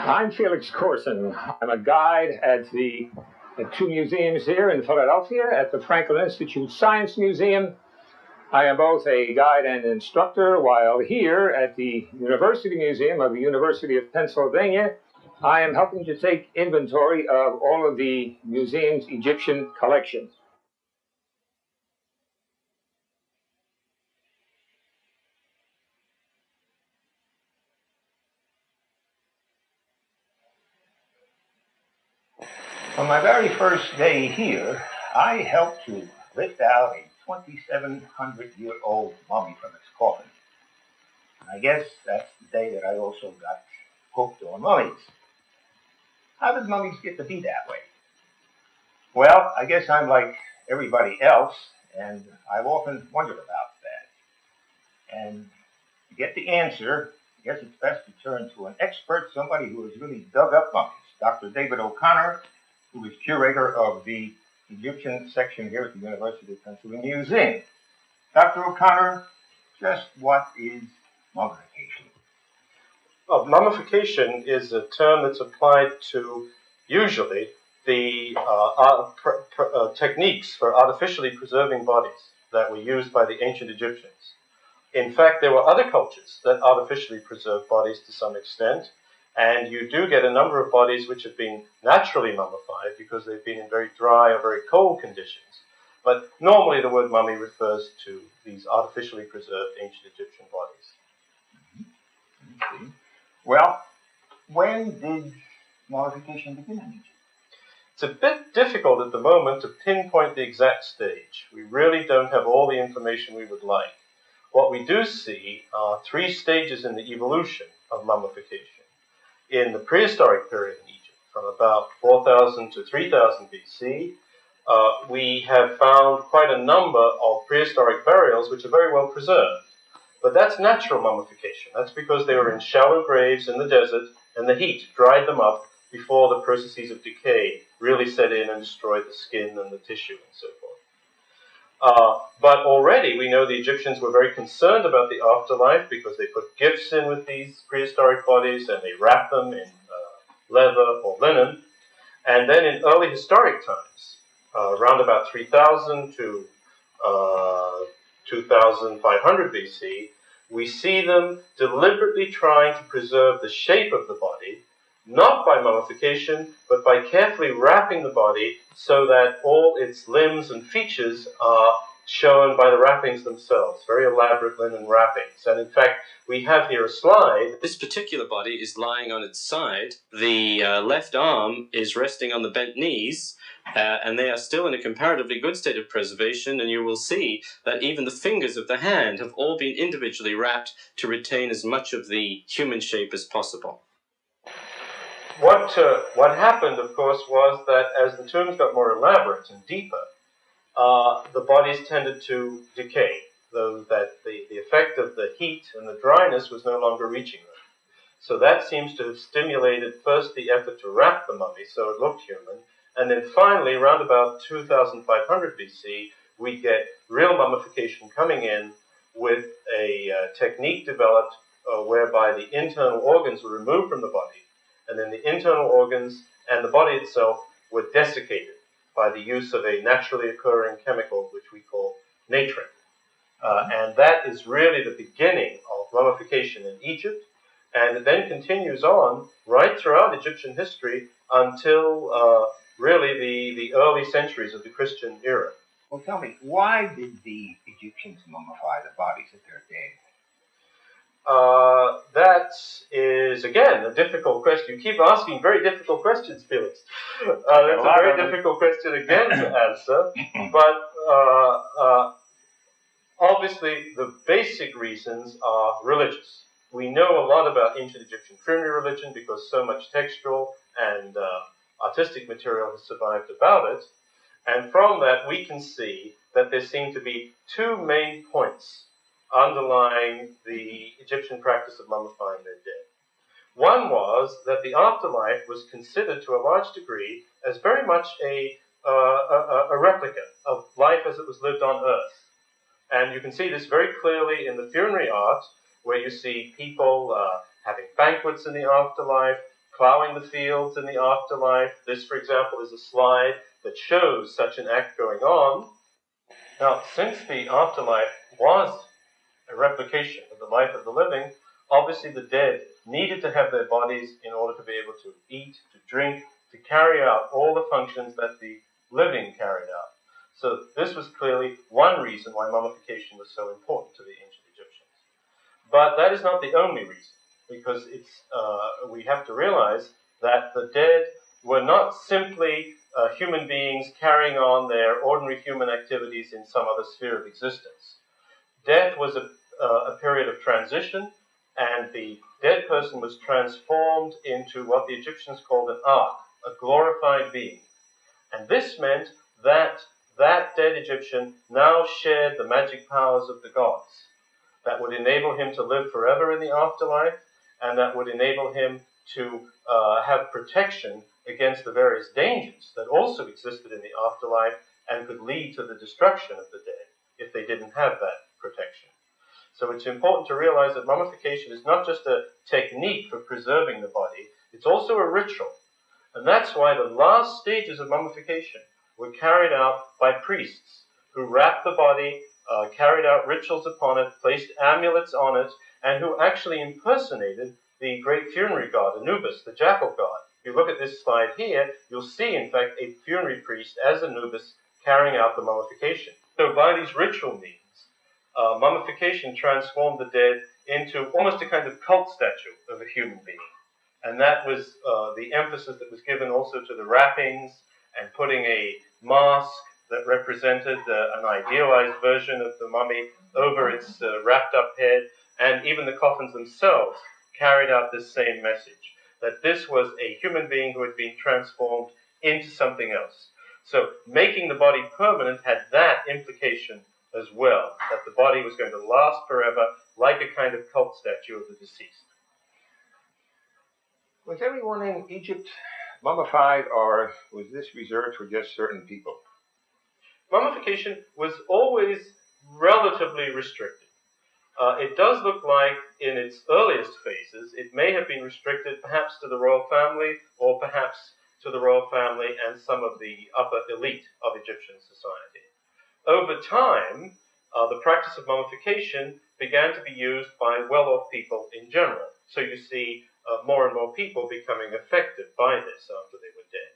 I'm Felix Corson. I'm a guide at two museums here in Philadelphia, at the Franklin Institute Science Museum. I am both a guide and instructor, while here at the University Museum of the University of Pennsylvania, I am helping to take inventory of all of the museum's Egyptian collections. On my very first day here, I helped to lift out a 2,700-year-old mummy from its coffin. I guess that's the day that I also got hooked on mummies. How did mummies get to be that way? Well, I guess I'm like everybody else, and I've often wondered about that. And to get the answer, I guess it's best to turn to an expert, somebody who has really dug up mummies, Dr. David O'Connor, who is curator of the Egyptian section here at the University of Pennsylvania Museum. Dr. O'Connor, just what is mummification? Well, mummification is a term that's applied to usually the techniques for artificially preserving bodies that were used by the ancient Egyptians. In fact, there were other cultures that artificially preserved bodies to some extent. And you do get a number of bodies which have been naturally mummified because they've been in very dry or very cold conditions. But normally the word mummy refers to these artificially preserved ancient Egyptian bodies. Mm-hmm. Well, when did mummification begin in Egypt? It's a bit difficult at the moment to pinpoint the exact stage. We really don't have all the information we would like. What we do see are three stages in the evolution of mummification. In the prehistoric period in Egypt, from about 4,000 to 3,000 BC, we have found quite a number of prehistoric burials which are very well preserved. But that's natural mummification. That's because they were in shallow graves in the desert, and the heat dried them up before the processes of decay really set in and destroyed the skin and the tissue and so forth. But already we know the Egyptians were very concerned about the afterlife because they put gifts in with these prehistoric bodies and they wrapped them in leather or linen. And then in early historic times, around about 3000 to 2500 BC, we see them deliberately trying to preserve the shape of the body, not by mummification, but by carefully wrapping the body so that all its limbs and features are shown by the wrappings themselves, very elaborate linen wrappings. And in fact, we have here a slide. This particular body is lying on its side. The left arm is resting on the bent knees, and they are still in a comparatively good state of preservation, and you will see that even the fingers of the hand have all been individually wrapped to retain as much of the human shape as possible. What happened, of course, was that as the tombs got more elaborate and deeper, the bodies tended to decay, though that the effect of the heat and the dryness was no longer reaching them. So that seems to have stimulated first the effort to wrap the mummy so it looked human, and then finally, around about 2500 BC, we get real mummification coming in with a technique developed whereby the internal organs were removed from the body, and then the internal organs and the body itself were desiccated by the use of a naturally occurring chemical which we call natron. And that is really the beginning of mummification in Egypt, and it then continues on right throughout Egyptian history until really the early centuries of the Christian era. Well, tell me, why did the Egyptians mummify the bodies of their dead? That is, again, a difficult question. You keep asking very difficult questions, Felix. That's a very difficult question again to answer. But obviously, the basic reasons are religious. We know a lot about ancient Egyptian funerary religion because so much textual and artistic material has survived about it. And from that, we can see that there seem to be two main points underlying the Egyptian practice of mummifying their dead. One was that the afterlife was considered to a large degree as very much a replica of life as it was lived on Earth. And you can see this very clearly in the funerary art, where you see people having banquets in the afterlife, plowing the fields in the afterlife. This, for example, is a slide that shows such an act going on. Now, since the afterlife was a replication of the life of the living, obviously the dead needed to have their bodies in order to be able to eat, to drink, to carry out all the functions that the living carried out. So this was clearly one reason why mummification was so important to the ancient Egyptians. But that is not the only reason, because we have to realize that the dead were not simply human beings carrying on their ordinary human activities in some other sphere of existence. Death was a period of transition, and the dead person was transformed into what the Egyptians called an ark, a glorified being. And this meant that that dead Egyptian now shared the magic powers of the gods that would enable him to live forever in the afterlife, and that would enable him to have protection against the various dangers that also existed in the afterlife and could lead to the destruction of the dead if they didn't have that protection. So it's important to realize that mummification is not just a technique for preserving the body, it's also a ritual. And that's why the last stages of mummification were carried out by priests who wrapped the body, carried out rituals upon it, placed amulets on it, and who actually impersonated the great funerary god, Anubis, the jackal god. If you look at this slide here, you'll see, in fact, a funerary priest as Anubis carrying out the mummification. So by these ritual means, mummification transformed the dead into almost a kind of cult statue of a human being. And that was the emphasis that was given also to the wrappings and putting a mask that represented an idealized version of the mummy over its wrapped up head, and even the coffins themselves carried out this same message, that this was a human being who had been transformed into something else. So making the body permanent had that implication as well, that the body was going to last forever like a kind of cult statue of the deceased. Was everyone in Egypt mummified, or was this reserved for just certain people? Mummification was always relatively restricted. It does look like in its earliest phases it may have been restricted perhaps to the royal family, or perhaps to the royal family and some of the upper elite of Egyptian society. Over time, the practice of mummification began to be used by well-off people in general. So you see more and more people becoming affected by this after they were dead.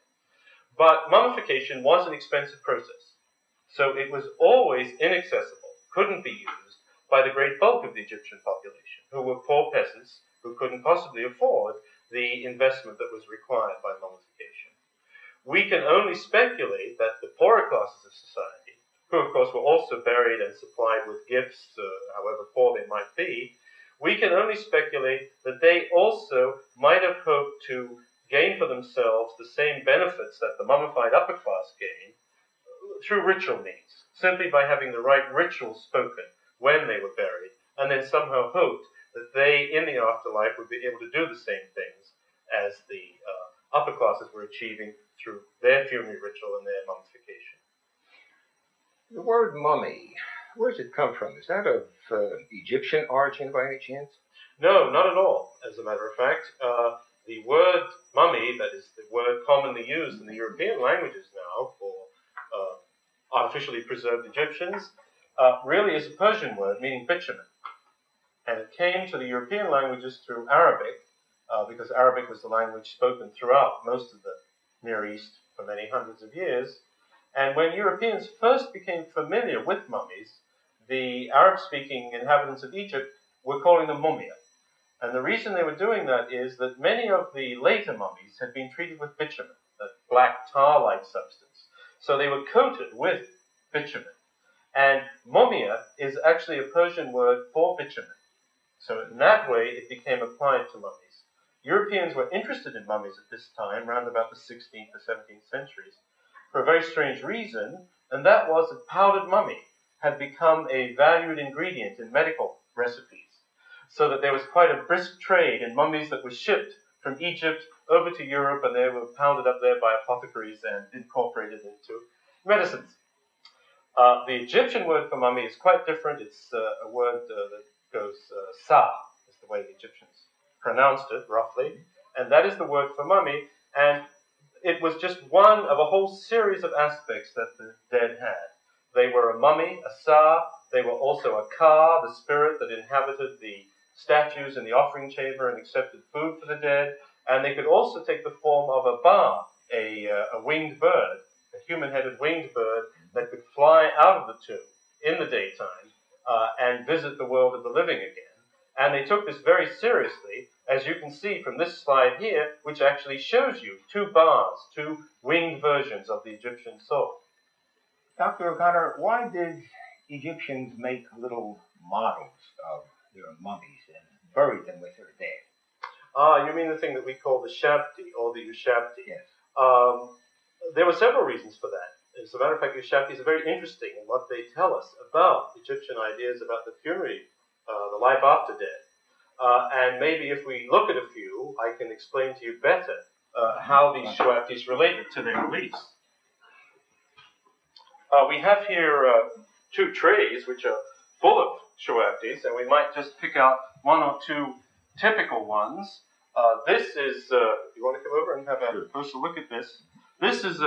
But mummification was an expensive process. So it was always inaccessible, couldn't be used by the great bulk of the Egyptian population, who were poor peasants who couldn't possibly afford the investment that was required by mummification. We can only speculate that the poorer classes of society, who of course were also buried and supplied with gifts, however poor they might be, we can only speculate that they also might have hoped to gain for themselves the same benefits that the mummified upper class gained through ritual means, simply by having the right rituals spoken when they were buried, and then somehow hoped that they, in the afterlife, would be able to do the same things as the upper classes were achieving through their funerary ritual and their mummification. The word mummy, where does it come from? Is that of Egyptian origin by any chance? No, not at all, as a matter of fact. The word mummy, that is the word commonly used in the European languages now for artificially preserved Egyptians, really is a Persian word meaning bitumen. And it came to the European languages through Arabic, because Arabic was the language spoken throughout most of the Near East for many hundreds of years. And when Europeans first became familiar with mummies, the Arab-speaking inhabitants of Egypt were calling them mumia. And the reason they were doing that is that many of the later mummies had been treated with bitumen, that black tar-like substance. So they were coated with bitumen. And mumia is actually a Persian word for bitumen. So in that way, it became applied to mummies. Europeans were interested in mummies at this time, around about the 16th to 17th centuries, for a very strange reason, and that was that powdered mummy had become a valued ingredient in medical recipes, so that there was quite a brisk trade in mummies that were shipped from Egypt over to Europe, and they were pounded up there by apothecaries and incorporated into medicines. The Egyptian word for mummy is quite different. It's a word that goes sa, is the way the Egyptians pronounced it, roughly. And that is the word for mummy, and it was just one of a whole series of aspects that the dead had. They were a mummy, a sa, they were also a ka, the spirit that inhabited the statues in the offering chamber and accepted food for the dead, and they could also take the form of a ba, a winged bird, a human-headed winged bird that could fly out of the tomb in the daytime and visit the world of the living again. And they took this very seriously, as you can see from this slide here, which actually shows you two bars, two winged versions of the Egyptian soul. Dr. O'Connor, why did Egyptians make little models of their mummies and bury them with their dead? You mean the thing that we call the Shabti or the Ushabti? Yes. There were several reasons for that. As a matter of fact, Ushabtis are very interesting in what they tell us about Egyptian ideas about the funerary, the life after death. And maybe if we look at a few, I can explain to you better how these Shabtis related to their beliefs. We have here two trays which are full of Shabtis, and we might just pick out one or two typical ones. This is, you want to come over and have a closer look at this? This is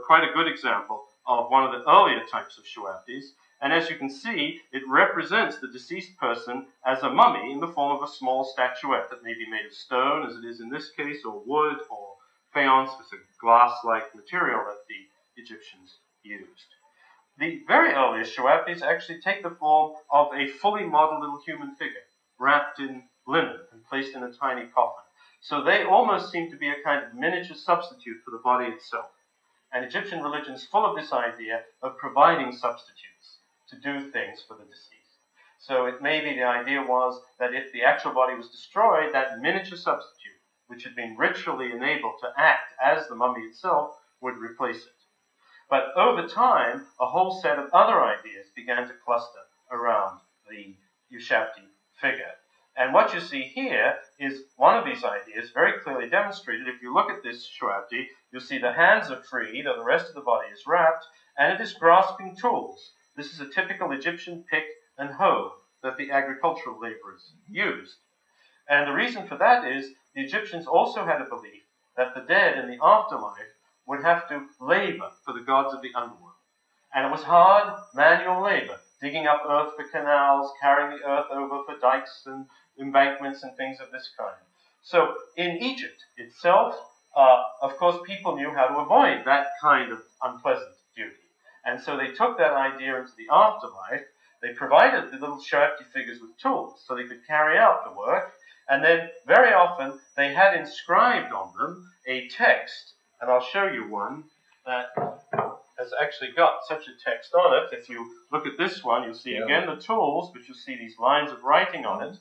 quite a good example of one of the earlier types of Shabtis. And as you can see, it represents the deceased person as a mummy in the form of a small statuette that may be made of stone, as it is in this case, or wood, or faience, with a glass-like material that the Egyptians used. The very earliest Shabtis actually take the form of a fully modeled little human figure, wrapped in linen and placed in a tiny coffin. So they almost seem to be a kind of miniature substitute for the body itself. And Egyptian religion is full of this idea of providing substitutes to do things for the deceased. So it may be the idea was that if the actual body was destroyed, that miniature substitute, which had been ritually enabled to act as the mummy itself, would replace it. But over time, a whole set of other ideas began to cluster around the Ushabti figure. And what you see here is one of these ideas very clearly demonstrated. If you look at this Shabti, you'll see the hands are freed, or the rest of the body is wrapped, and it is grasping tools. This is a typical Egyptian pick and hoe that the agricultural laborers used. And the reason for that is the Egyptians also had a belief that the dead in the afterlife would have to labor for the gods of the underworld. And it was hard, manual labor, digging up earth for canals, carrying the earth over for dikes and embankments and things of this kind. So in Egypt itself, of course, people knew how to avoid that kind of unpleasant duty. And so they took that idea into the afterlife. They provided the little Shabti figures with tools so they could carry out the work. And then very often they had inscribed on them a text, and I'll show you one that has actually got such a text on it. If you look at this one, you'll see again the tools, but you'll see these lines of writing on it.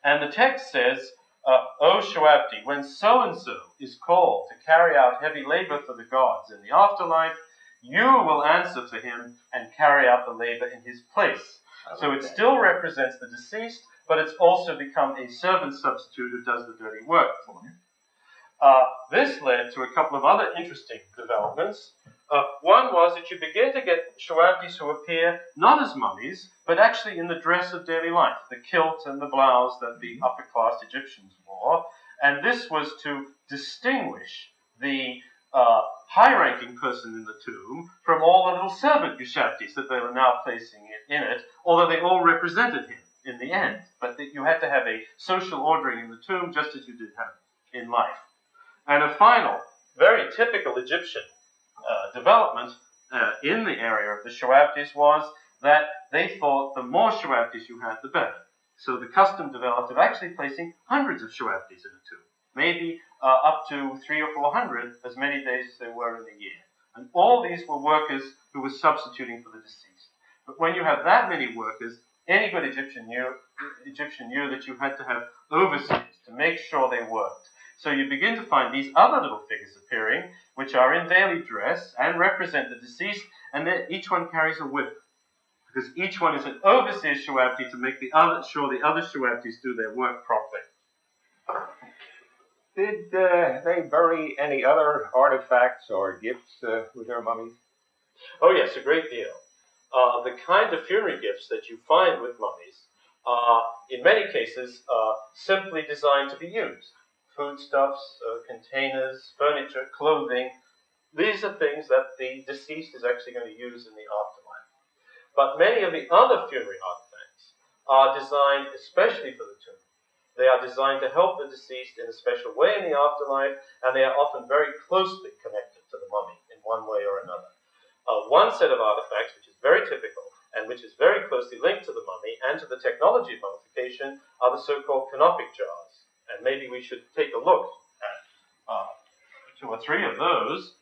And the text says, O Shabti, when so-and-so is called to carry out heavy labor for the gods in the afterlife, you will answer for him and carry out the labor in his place. So it still represents the deceased, but it's also become a servant substitute who does the dirty work for him. This led to a couple of other interesting developments. One was that you begin to get Shabtis who appear not as mummies, but actually in the dress of daily life, the kilt and the blouse that the upper-class Egyptians wore. And this was to distinguish the high-ranking person in the tomb from all the little servant Shabtis that they were now placing in it, although they all represented him in the end. But you had to have a social ordering in the tomb just as you did have in life. And a final, very typical Egyptian development in the area of the Shabtis was that they thought the more Shabtis you had, the better. So the custom developed of actually placing hundreds of Shabtis in a tomb, maybe up to 300 or 400, as many days as there were in a year. And all these were workers who were substituting for the deceased. But when you have that many workers, any good Egyptian knew that you had to have overseers to make sure they worked. So you begin to find these other little figures appearing, which are in daily dress and represent the deceased, and each one carries a whip, because each one is an overseer Shabti to make sure the other Shabtis do their work properly. Did they bury any other artifacts or gifts with their mummies? Oh yes, a great deal. The kind of funerary gifts that you find with mummies are, in many cases, simply designed to be used. foodstuffs, containers, furniture, clothing. These are things that the deceased is actually going to use in the afterlife. But many of the other funerary artifacts are designed especially for the tomb. They are designed to help the deceased in a special way in the afterlife, and they are often very closely connected to the mummy in one way or another. One set of artifacts, which is very typical and which is very closely linked to the mummy and to the technology of mummification, are the so-called canopic jars. And maybe we should take a look at 2 or 3 of those.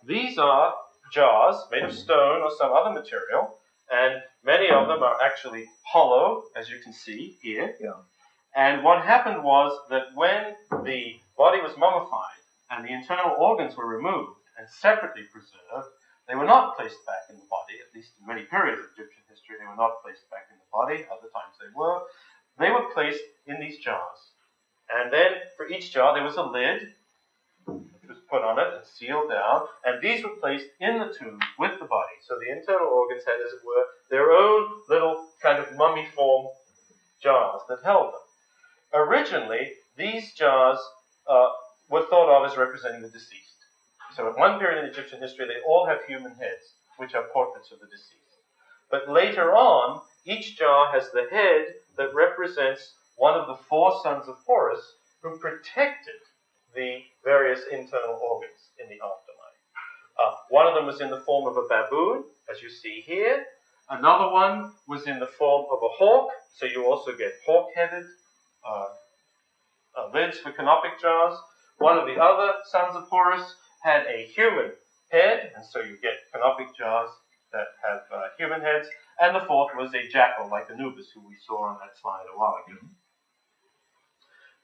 These are jars made of stone or some other material, and many of them are actually hollow, as you can see here. Yeah. And what happened was that when the body was mummified and the internal organs were removed and separately preserved, they were not placed back in the body, at least in many periods of Egyptian history, they were not placed back in the body, other times they were. They were placed in these jars. And then for each jar there was a lid, which was put on it and sealed down, and these were placed in the tomb with the body. So the internal organs had, as it were, their own little kind of mummy-form jars that held them. Originally, these jars were thought of as representing the deceased. So at one period in Egyptian history, they all have human heads, which are portraits of the deceased. But later on, each jar has the head that represents one of the 4 sons of Horus who protected the various internal organs in the afterlife. One of them was in the form of a baboon, as you see here. Another one was in the form of a hawk, so you also get hawk-headed lids for canopic jars. One of the other sons of Horus had a human head, and so you get canopic jars that have human heads. And the 4th was a jackal, like Anubis, who we saw on that slide a while ago.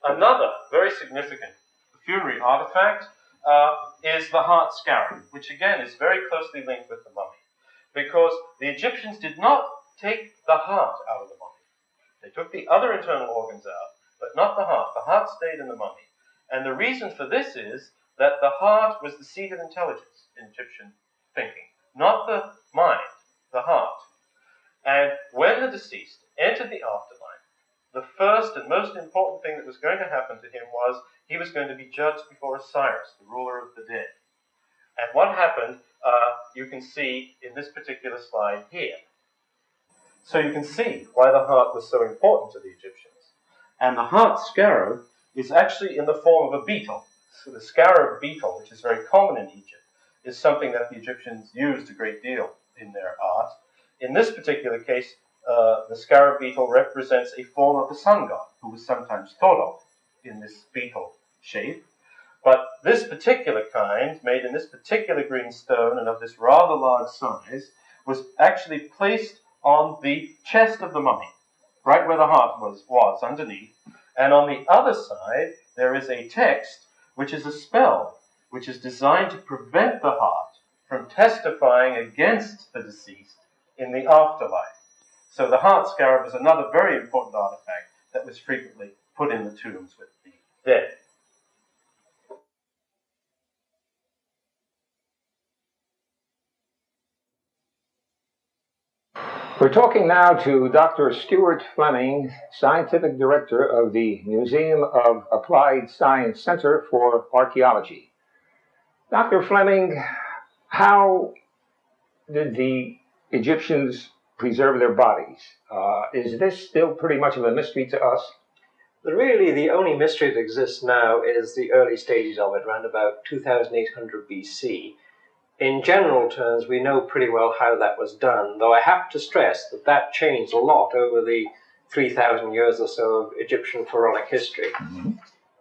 Another very significant funerary artifact is the heart scarab, which again is very closely linked with the mummy, because the Egyptians did not take the heart out of the mummy. They took the other internal organs out, but not the heart. The heart stayed in the mummy. And the reason for this is that the heart was the seat of intelligence in Egyptian thinking, not the mind, the heart. And when the deceased entered the afterlife, the first and most important thing that was going to happen to him was he was going to be judged before Osiris, the ruler of the dead. And what happened, you can see in this particular slide here. So you can see why the heart was so important to the Egyptians. And the heart scarab is actually in the form of a beetle. So the scarab beetle, which is very common in Egypt, is something that the Egyptians used a great deal in their art. In this particular case, the scarab beetle represents a form of the sun god, who was sometimes thought of in this beetle shape. But this particular kind, made in this particular green stone and of this rather large size, was actually placed on the chest of the mummy, right where the heart was underneath. And on the other side, there is a text, which is a spell, which is designed to prevent the heart from testifying against the deceased in the afterlife. So the heart scarab is another very important artifact that was frequently put in the tombs with the dead. We're talking now to Dr. Stuart Fleming, Scientific Director of the Museum of Applied Science Center for Archaeology. Dr. Fleming, how did the Egyptians preserve their bodies? Is this still pretty much of a mystery to us? Really, the only mystery that exists now is the early stages of it, around about 2800 BC. In general terms, we know pretty well how that was done, though I have to stress that that changed a lot over the 3,000 years or so of Egyptian pharaonic history. Mm-hmm.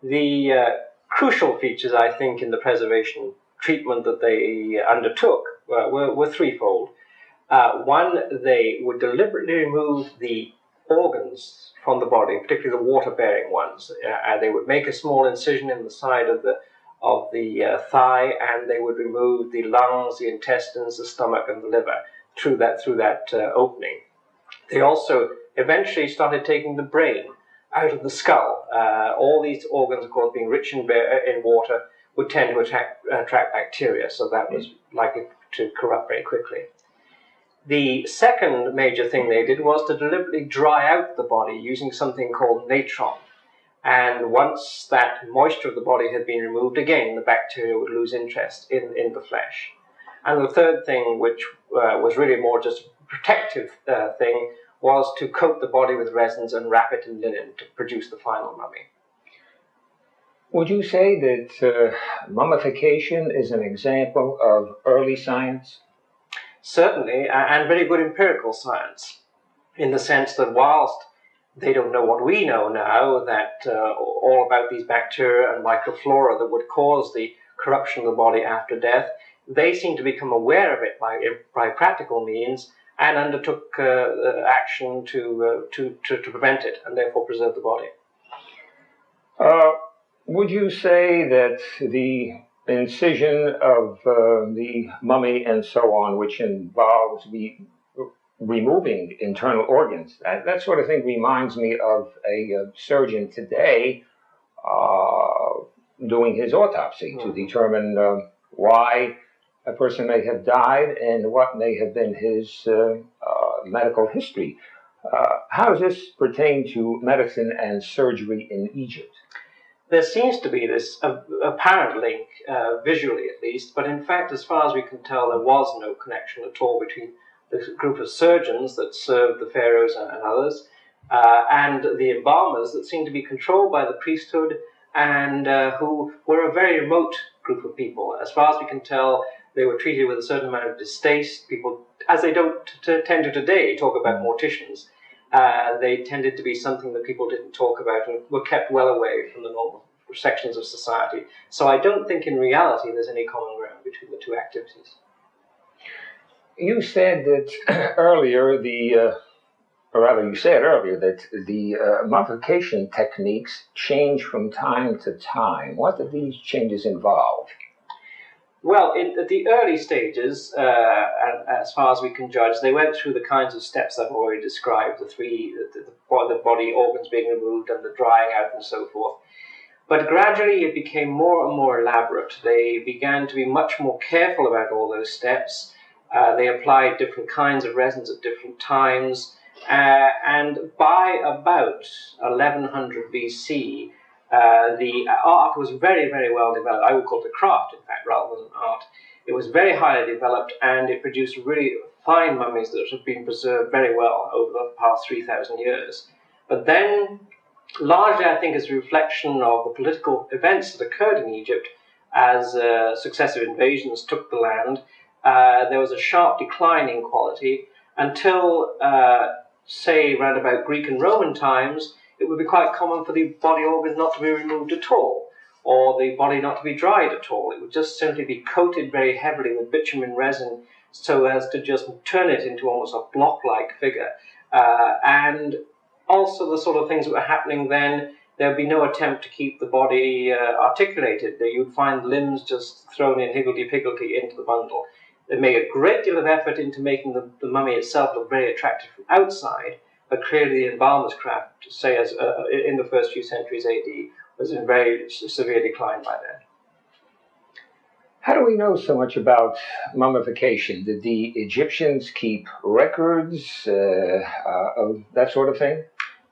The crucial features, I think, in the preservation treatment that they undertook were threefold. One, they would deliberately remove the organs from the body, particularly the water-bearing ones. They would make a small incision in the side of the thigh, and they would remove the lungs, the intestines, the stomach, and the liver through that opening. They also eventually started taking the brain out of the skull. All these organs, of course, being rich in water, would tend to attract bacteria, so that was likely to corrupt very quickly. The second major thing they did was to deliberately dry out the body using something called natron. And once that moisture of the body had been removed, again, the bacteria would lose interest in the flesh. And the third thing, which was really more just a protective thing, was to coat the body with resins and wrap it in linen to produce the final mummy. Would you say that mummification is an example of early science? Certainly, and very good empirical science, in the sense that whilst they don't know what we know now, that all about these bacteria and microflora that would cause the corruption of the body after death, they seem to become aware of it by practical means and undertook action to prevent it and therefore preserve the body. Would you say that the incision of the mummy and so on, which involves removing internal organs, that sort of thing reminds me of a surgeon today doing his autopsy to determine why a person may have died and what may have been his medical history. How does this pertain to medicine and surgery in Egypt? There seems to be this apparent link, visually at least, but in fact, as far as we can tell, there was no connection at all between the group of surgeons that served the pharaohs and others, and the embalmers that seemed to be controlled by the priesthood and who were a very remote group of people. As far as we can tell, they were treated with a certain amount of distaste. People, as they don't tend to today, talk about morticians. They tended to be something that people didn't talk about and were kept well away from the normal sections of society. So I don't think in reality there's any common ground between the two activities. You said that earlier, you said earlier that the mummification techniques change from time to time. What do these changes involve? Well, in the early stages, as far as we can judge, they went through the kinds of steps I've already described, the body organs being removed and the drying out and so forth. But gradually it became more and more elaborate. They began to be much more careful about all those steps. They applied different kinds of resins at different times. And by about 1100 BC, the art was very, very well developed. I would call it a craft, in fact, rather than art. It was very highly developed, and it produced really fine mummies that have been preserved very well over the past 3,000 years. But then, largely, I think, as a reflection of the political events that occurred in Egypt as successive invasions took the land, there was a sharp decline in quality until, say, around about Greek and Roman times, it would be quite common for the body organs not to be removed at all, or the body not to be dried at all. It would just simply be coated very heavily with bitumen resin so as to just turn it into almost a block-like figure. And also the sort of things that were happening then, there would be no attempt to keep the body articulated. You'd find limbs just thrown in higgledy-piggledy into the bundle. They made a great deal of effort into making the mummy itself look very attractive from outside, but clearly the embalmer's craft, say as in the first few centuries AD, was in very severe decline by then. How do we know so much about mummification? Did the Egyptians keep records of that sort of thing?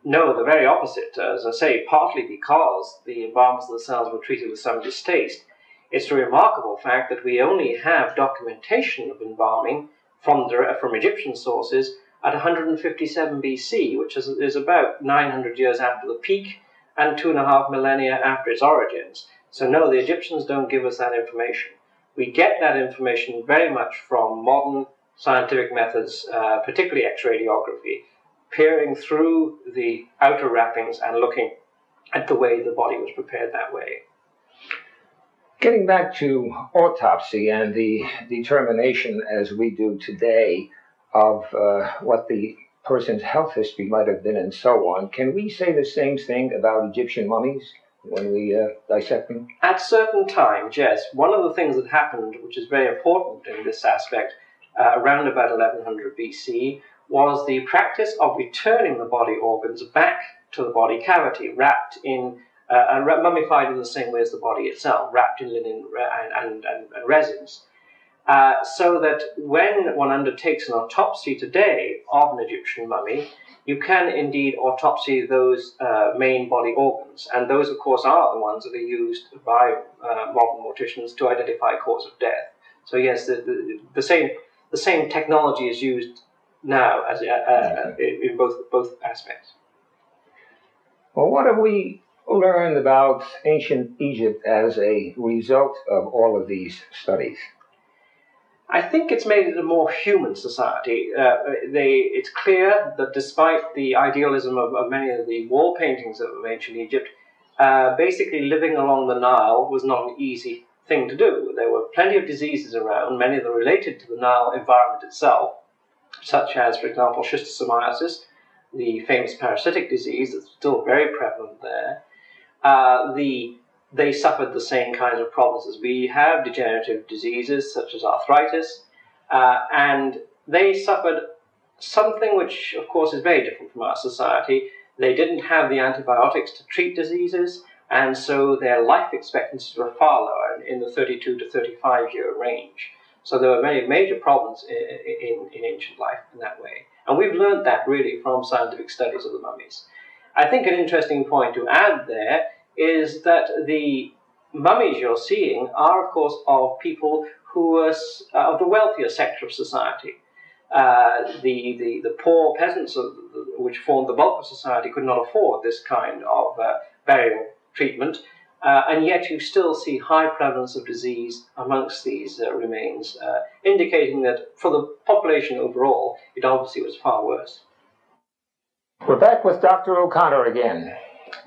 No, the very opposite. As I say, partly because the embalmers themselves were treated with some distaste. It's a remarkable fact that we only have documentation of embalming from Egyptian sources at 157 BC, which is about 900 years after the peak and 2.5 millennia after its origins. So no, the Egyptians don't give us that information. We get that information very much from modern scientific methods, particularly X-radiography, peering through the outer wrappings and looking at the way the body was prepared that way. Getting back to autopsy and the determination, as we do today, of what the person's health history might have been and so on, can we say the same thing about Egyptian mummies when we dissect them? At certain times, yes. One of the things that happened, which is very important in this aspect, around about 1100 BC, was the practice of returning the body organs back to the body cavity, wrapped in mummified in the same way as the body itself, wrapped in linen and resins. so that when one undertakes an autopsy today of an Egyptian mummy, you can indeed autopsy those main body organs, and those, of course, are the ones that are used by modern morticians to identify cause of death. So yes, the same technology is used now as in both aspects. Well, what have we learned about ancient Egypt as a result of all of these studies? I think it's made it a more human society. It's clear that despite the idealism of many of the wall paintings of ancient Egypt, basically living along the Nile was not an easy thing to do. There were plenty of diseases around, many of them related to the Nile environment itself, such as, for example, schistosomiasis, the famous parasitic disease that's still very prevalent there. They suffered the same kinds of problems as we have, degenerative diseases such as arthritis, and they suffered something which, of course, is very different from our society. They didn't have the antibiotics to treat diseases, and so their life expectancies were far lower, in the 32 to 35-year range. So there were many major problems in ancient life in that way. And we've learned that really from scientific studies of the mummies. I think an interesting point to add there is that the mummies you're seeing are, of course, of people who were of the wealthier sector of society. The poor peasants, which formed the bulk of society, could not afford this kind of burial treatment, and yet you still see high prevalence of disease amongst these remains, indicating that for the population overall, it obviously was far worse. We're back with Dr. O'Connor again.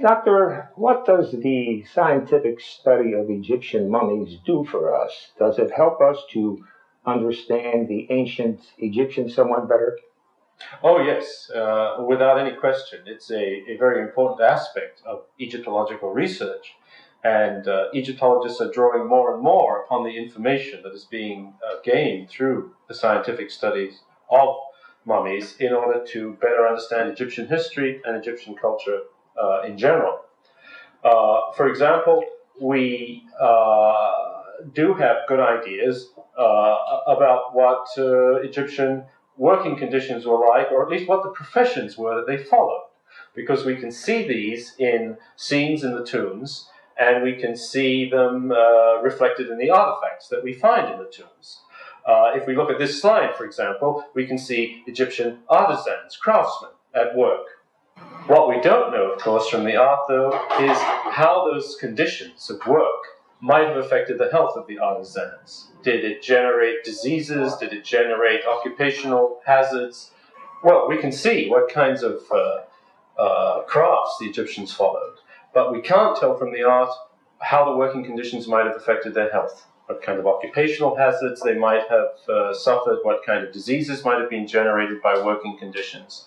Doctor, what does the scientific study of Egyptian mummies do for us? Does it help us to understand the ancient Egyptians somewhat better? Oh, yes, without any question. It's a very important aspect of Egyptological research. And Egyptologists are drawing more and more upon the information that is being gained through the scientific studies of mummies in order to better understand Egyptian history and Egyptian culture in general. For example, we do have good ideas about what Egyptian working conditions were like, or at least what the professions were that they followed, because we can see these in scenes in the tombs, and we can see them reflected in the artifacts that we find in the tombs. If we look at this slide, for example, we can see Egyptian artisans, craftsmen, at work. What we don't know, of course, from the art, though, is how those conditions of work might have affected the health of the artisans. Did it generate diseases? Did it generate occupational hazards? Well, we can see what kinds of crafts the Egyptians followed, but we can't tell from the art how the working conditions might have affected their health, what kind of occupational hazards they might have suffered, what kind of diseases might have been generated by working conditions.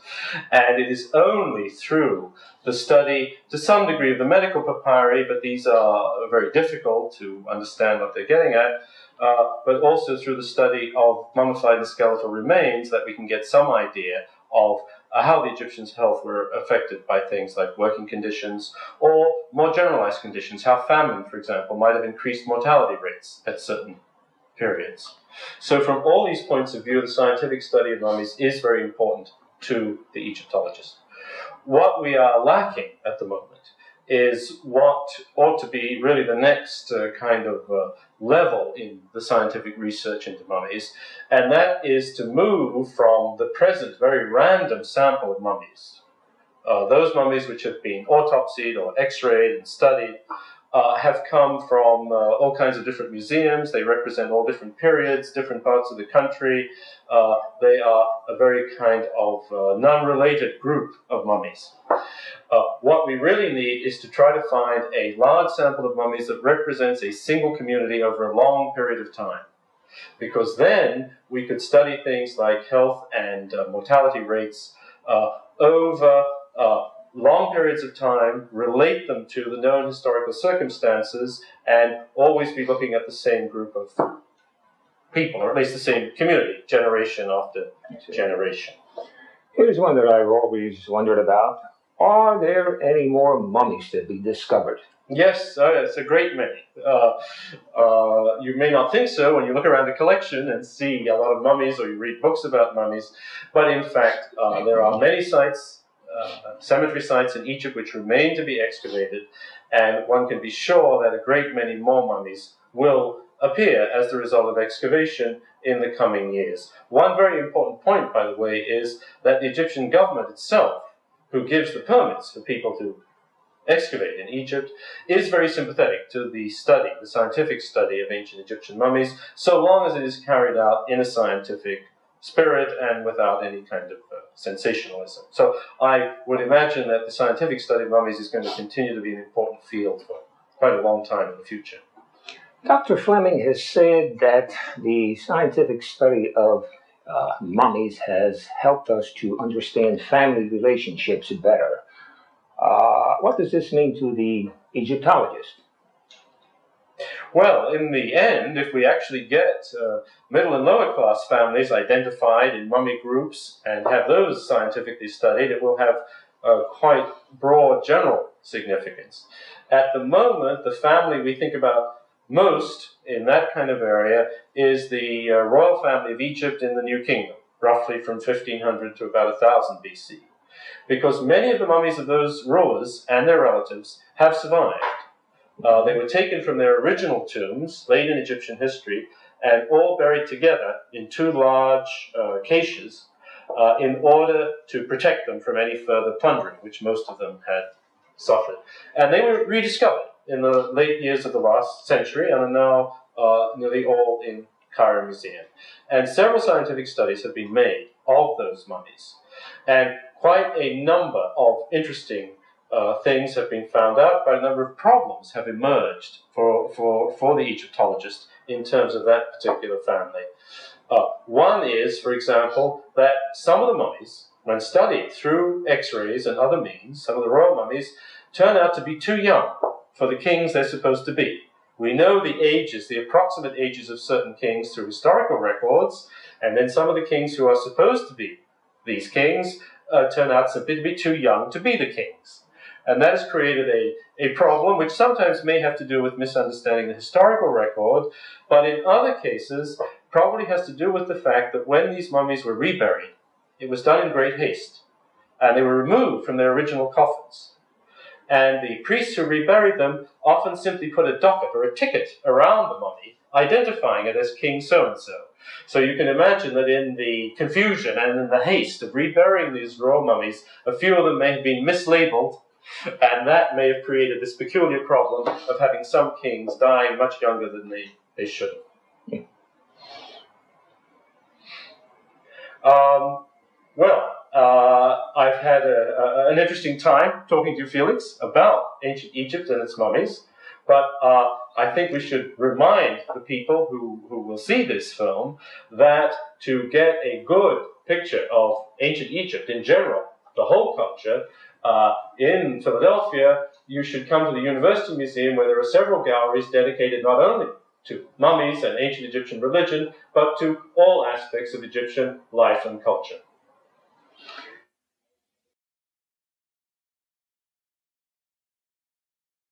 And it is only through the study, to some degree, of the medical papyri, but these are very difficult to understand what they're getting at, but also through the study of mummified and skeletal remains that we can get some idea of how the Egyptians' health were affected by things like working conditions or more generalized conditions, how famine, for example, might have increased mortality rates at certain periods. So from all these points of view, the scientific study of mummies is very important to the Egyptologist. What we are lacking at the moment is what ought to be really the next kind of level in the scientific research into mummies, and that is to move from the present very random sample of mummies, those mummies which have been autopsied or x-rayed and studied, have come from all kinds of different museums. They represent all different periods, different parts of the country. They are a very kind of non-related group of mummies. What we really need is to try to find a large sample of mummies that represents a single community over a long period of time, because then we could study things like health and mortality rates over long periods of time, relate them to the known historical circumstances, and always be looking at the same group of people, or at least the same community, generation after generation. Here's one that I've always wondered about. Are there any more mummies to be discovered? Yes, it's a great many. You may not think so when you look around the collection and see a lot of mummies or you read books about mummies, but in fact, there are many sites, cemetery sites in Egypt which remain to be excavated, and one can be sure that a great many more mummies will appear as the result of excavation in the coming years. One very important point, by the way, is that the Egyptian government itself, who gives the permits for people to excavate in Egypt, is very sympathetic to the study, the scientific study of ancient Egyptian mummies, so long as it is carried out in a scientific spirit and without any kind of sensationalism. So I would imagine that the scientific study of mummies is going to continue to be an important field for quite a long time in the future. Dr. Fleming has said that the scientific study of mummies has helped us to understand family relationships better. What does this mean to the Egyptologist? Well, in the end, if we actually get middle and lower class families identified in mummy groups and have those scientifically studied, it will have quite broad general significance. At the moment, the family we think about most in that kind of area is the royal family of Egypt in the New Kingdom, roughly from 1500 to about 1000 BC. Because many of the mummies of those rulers and their relatives have survived. They were taken from their original tombs, late in Egyptian history, and all buried together in two large caches in order to protect them from any further plundering, which most of them had suffered. And they were rediscovered in the late years of the last century and are now nearly all in Cairo Museum. And several scientific studies have been made of those mummies. And quite a number of interesting things have been found out, but a number of problems have emerged for the Egyptologist in terms of that particular family. One is, for example, that some of the mummies, when studied through X-rays and other means, some of the royal mummies turn out to be too young for the kings they're supposed to be. We know the ages, the approximate ages of certain kings through historical records, and then some of the kings who are supposed to be these kings turn out to be too young to be the kings. And that has created a problem which sometimes may have to do with misunderstanding the historical record, but in other cases probably has to do with the fact that when these mummies were reburied, it was done in great haste, and they were removed from their original coffins. And the priests who reburied them often simply put a docket or a ticket around the mummy, identifying it as King so-and-so. So you can imagine that in the confusion and in the haste of reburying these royal mummies, a few of them may have been mislabeled, and that may have created this peculiar problem of having some kings dying much younger than they should have. I've had an interesting time talking to Felix about ancient Egypt and its mummies, but I think we should remind the people who will see this film that to get a good picture of ancient Egypt in general, the whole culture, in Philadelphia, you should come to the University Museum, where there are several galleries dedicated not only to mummies and ancient Egyptian religion, but to all aspects of Egyptian life and culture.